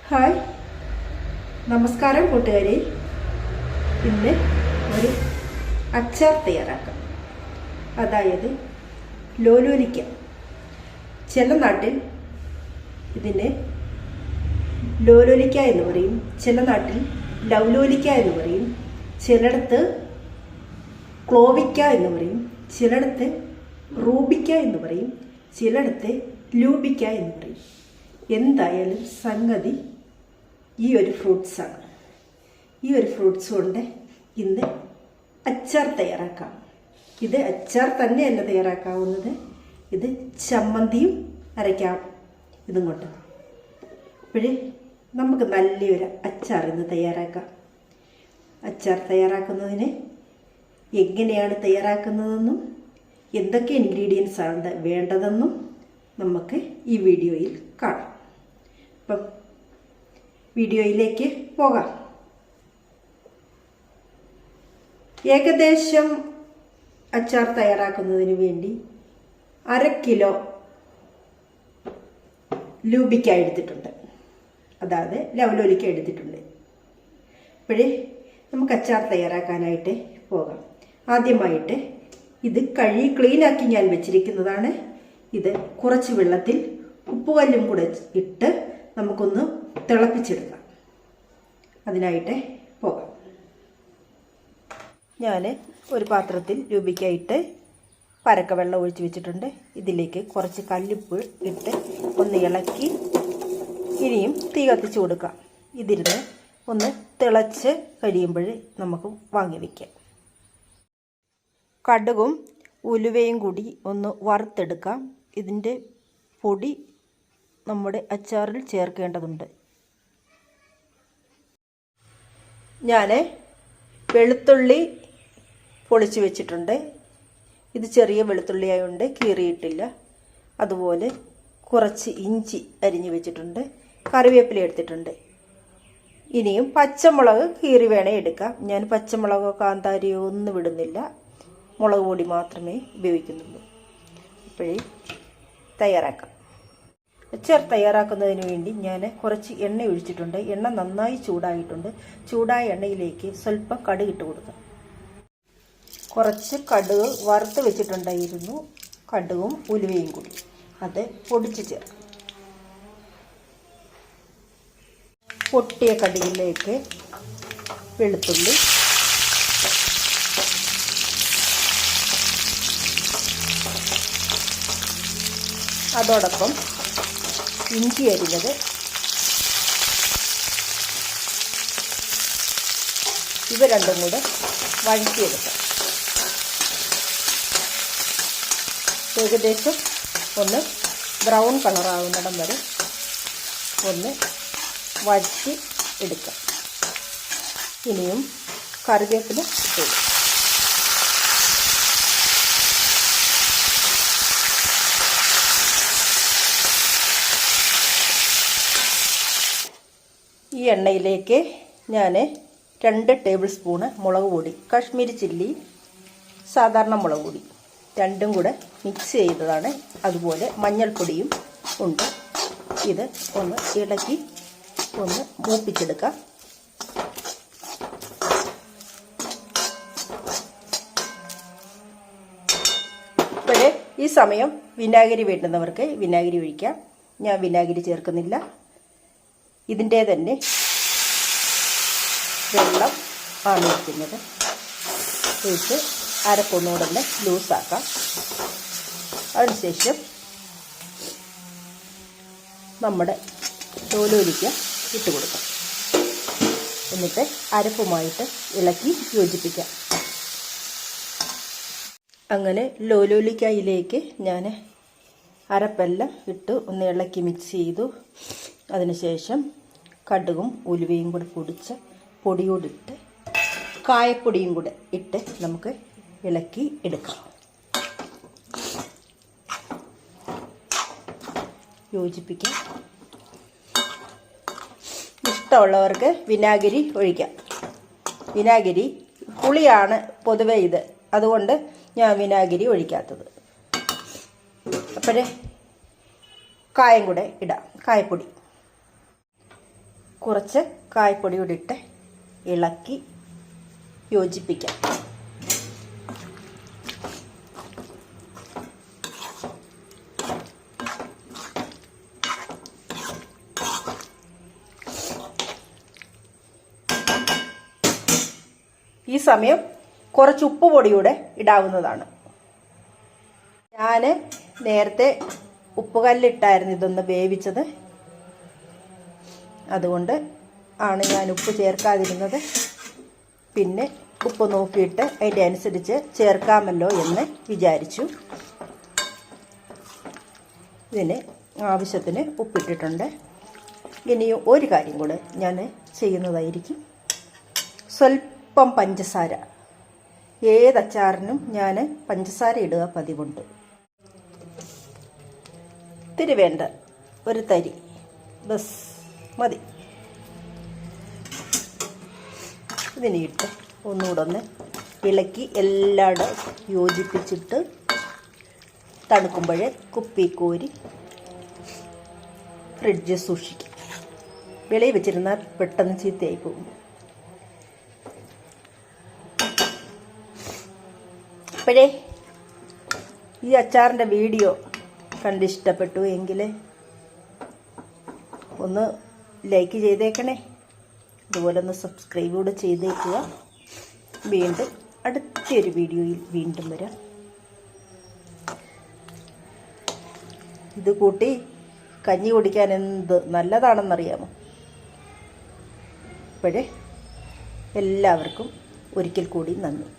Hi, നമസ്കാരം കൂട്ടുകാരെ. ഇന്ന് ഒരു അച്ചാർ തയ്യാറാക്കാം. അതായത് ലോലോലിക്ക. ചില നാട്ടിൽ ഇതിന് ലോലോലിക്ക എന്ന് പറയും, ചില നാട്ടിൽ ലൗലോലിക്ക എന്ന് പറയും, ചിലയിടത്ത് ക്ലോവിക്ക എന്ന് പറയും, ചിലയിടത്ത് റൂബിക്ക എന്ന് പറയും, ചിലയിടത്ത് ലൂബിക്ക എന്ന് പറയും. എന്തായാലും സംഗതി ഈ ഒരു ഫ്രൂട്ട്സാണ്. ഈ ഒരു ഫ്രൂട്ട്സ് കൊണ്ട് ഇന്ന് അച്ചാർ തയ്യാറാക്കാം. ഇത് അച്ചാർ തന്നെയല്ല തയ്യാറാക്കാവുന്നത്, ഇത് ചമ്മന്തിയും അരയ്ക്കാം ഇതും കൊണ്ട്. അപ്പോഴേ നമുക്ക് നല്ലൊരു അച്ചാർ ഇന്ന് തയ്യാറാക്കാം. അച്ചാർ തയ്യാറാക്കുന്നതിന് എങ്ങനെയാണ് തയ്യാറാക്കുന്നതെന്നും എന്തൊക്കെ ഇൻഗ്രീഡിയൻസ് ആണ് വേണ്ടതെന്നും നമുക്ക് ഈ വീഡിയോയിൽ കാണാം. അപ്പം വീഡിയോയിലേക്ക് പോകാം. ഏകദേശം അച്ചാർ തയ്യാറാക്കുന്നതിന് വേണ്ടി 1/2 കിലോ ലൂബിക്ക എടുത്തിട്ടുണ്ട്, അതായത് ലവലോലിക്ക എടുത്തിട്ടുണ്ട്. അപ്പോഴേ നമുക്ക് അച്ചാർ തയ്യാറാക്കാനായിട്ട് പോകാം. ആദ്യമായിട്ട് ഇത് കഴുകി ക്ലീനാക്കി ഞാൻ വെച്ചിരിക്കുന്നതാണ്. ഇത് കുറച്ച് വെള്ളത്തിൽ ഉപ്പുകല്ലും കൂടെ ഇട്ട് നമുക്കൊന്ന് തിളപ്പിച്ചെടുക്കാം. അതിനായിട്ട് പോകാം. ഞാൻ ഒരു പാത്രത്തിൽ ലൂബിക്കായിട്ട് പരക്ക വെള്ളം ഒഴിച്ച് വെച്ചിട്ടുണ്ട്. ഇതിലേക്ക് കുറച്ച് കല്ലുപ്പ് ഇട്ട് ഒന്ന് ഇളക്കി ഇനിയും തീ കത്തിച്ച് കൊടുക്കാം. ഇതിരുന്ന് ഒന്ന് തിളച്ച് കഴിയുമ്പോൾ നമുക്ക് വാങ്ങി വയ്ക്കാം. കടുകും ഉലുവയും കൂടി ഒന്ന് വറുത്തെടുക്കാം. ഇതിൻ്റെ പൊടി നമ്മുടെ അച്ചാറിൽ ചേർക്കേണ്ടതുണ്ട്. ഞാൻ വെളുത്തുള്ളി പൊളിച്ച് വെച്ചിട്ടുണ്ട്. ഇത് ചെറിയ വെളുത്തുള്ളി ആയതുകൊണ്ട് കീറിയിട്ടില്ല. അതുപോലെ കുറച്ച് ഇഞ്ചി അരിഞ്ഞ് വെച്ചിട്ടുണ്ട്. കറിവേപ്പില എടുത്തിട്ടുണ്ട്. ഇനിയും പച്ചമുളക് കീറി വേണേ എടുക്കാം. ഞാൻ പച്ചമുളകോ കാന്താരിയോ ഒന്നും വിടുന്നില്ല, മുളക് പൊടി മാത്രമേ ഉപയോഗിക്കുന്നുള്ളൂ. അപ്പോഴേ തയ്യാറാക്കാം. അച്ചാർ തയ്യാറാക്കുന്നതിന് വേണ്ടി ഞാൻ കുറച്ച് എണ്ണ ഒഴിച്ചിട്ടുണ്ട്. എണ്ണ നന്നായി ചൂടായിട്ടുണ്ട്. ചൂടായ എണ്ണയിലേക്ക് സ്വല്പം കടുക് ഇട്ട് കൊടുക്കാം. കുറച്ച് കടുക് വറുത്ത് വെച്ചിട്ടുണ്ടായിരുന്നു, കടുകും ഉലുവയും കൂടി അത് പൊടിച്ച് ചേർക്കാം. പൊട്ടിയ കടുകിലേക്ക് വെളുത്തുള്ളി, അതോടൊപ്പം ഇഞ്ചി അരിഞ്ഞത്, ഇവ രണ്ടും കൂടെ വഴറ്റിയെടുക്കാം. ഏകദേശം ഒന്ന് ബ്രൗൺ കളറാവുന്നിടം വരെ ഒന്ന് വഴറ്റി എടുക്കാം. ഇനിയും കറിവേപ്പില ഇട്ട് കൊടുക്കാം. ഈ എണ്ണയിലേക്ക് ഞാൻ 2 ടേബിൾ സ്പൂണ് മുളക് പൊടി, കാശ്മീരി ചില്ലി, സാധാരണ മുളക് പൊടി രണ്ടും കൂടെ മിക്സ് ചെയ്തതാണ്. അതുപോലെ മഞ്ഞൾപ്പൊടിയും ഉണ്ട്. ഇത് ഒന്ന് ഇളക്കി ഒന്ന് മൂപ്പിച്ചെടുക്കാം. ഇപ്പോഴേ ഈ സമയം വിനാഗിരി വേണ്ടുന്നവർക്ക് വിനാഗിരി ഒഴിക്കാം. ഞാൻ വിനാഗിരി ചേർക്കുന്നില്ല. ഇതിൻ്റെ തന്നെ വെള്ളം ആണ് ഒഴിക്കുന്നത്. ഒഴിച്ച് അരപ്പൊന്നുകൂടെ തന്നെ ലൂസാക്കാം. അതിനുശേഷം നമ്മുടെ ലോലോലിക്ക ഇട്ട് കൊടുക്കാം. എന്നിട്ട് അരപ്പുമായിട്ട് ഇളക്കി യോജിപ്പിക്കാം. അങ്ങനെ ലോലോലിക്കയിലേക്ക് ഞാൻ അരപ്പെല്ലാം ഇട്ട് ഒന്ന് ഇളക്കി മിക്സ് ചെയ്തു. അതിനുശേഷം കടുകും ഉലുവയും കൂടെ പൊടിച്ച പൊടിയോടിട്ട് കായപ്പൊടിയും കൂടെ ഇട്ട് നമുക്ക് ഇളക്കി എടുക്കാം. യോജിപ്പിക്കാം. ഇഷ്ടമുള്ളവർക്ക് വിനാഗിരി ഒഴിക്കാം. വിനാഗിരി പുളിയാണ് പൊതുവെ ഇത്, അതുകൊണ്ട് ഞാൻ വിനാഗിരി ഒഴിക്കാത്തത്. അപ്പോഴേ കായം കൂടെ ഇടാം, കായപ്പൊടി. കുറച്ച് കായപ്പൊടി കൂടി ഇട്ട് ഇളക്കി യോജിപ്പിക്കാം. ഈ സമയം കുറച്ച് ഉപ്പ് പൊടി കൂടെ ഇടാവുന്നതാണ്. ഞാൻ നേരത്തെ ഉപ്പുകല്ലിട്ടായിരുന്നു ഇതൊന്ന് വേവിച്ചത്, അതുകൊണ്ട് ആണ് ഞാൻ ഉപ്പ് ചേർക്കാതിരുന്നത്. പിന്നെ ഉപ്പ് നോക്കിയിട്ട് അതിൻ്റെ അനുസരിച്ച് ചേർക്കാമല്ലോ എന്ന് വിചാരിച്ചു. ഇതിന് ആവശ്യത്തിന് ഉപ്പിട്ടിട്ടുണ്ട്. ഇനിയും ഒരു കാര്യം കൂടെ ഞാൻ ചെയ്യുന്നതായിരിക്കും. സ്വല്പം പഞ്ചസാര, ഏതച്ചാറിനും ഞാൻ പഞ്ചസാര ഇടുക പതിവുണ്ട്. ഇത്തിരി വേണ്ട, ഒരു തരി ബസ് മതി. ഇതിനിട്ട് ഒന്നുകൂടെ ഒന്ന് ഇളക്കി എല്ലായിടും യോജിപ്പിച്ചിട്ട് തണുക്കുമ്പോഴേ കുപ്പി കോരി ഫ്രിഡ്ജിൽ സൂക്ഷിക്കും. വെളിയിൽ വെച്ചിരുന്നാൽ പെട്ടെന്ന് ചീത്തയായി പോകും. അപ്പോഴേ ഈ അച്ചാറിൻ്റെ വീഡിയോ കണ്ടിഷ്ടപ്പെട്ടു എങ്കിൽ ഒന്ന് ലൈക്ക് ചെയ്തേക്കണേ. അതുപോലെ ഒന്ന് സബ്സ്ക്രൈബ് കൂടെ ചെയ്തേക്കുക. വീണ്ടും അടുത്തൊരു വീഡിയോയിൽ വീണ്ടും വരാം. ഇത് കൂട്ടി കഞ്ഞി കുടിക്കാൻ എന്ത് നല്ലതാണെന്നറിയാമോ? അപ്പോഴേ എല്ലാവർക്കും ഒരിക്കൽ കൂടി നന്ദി.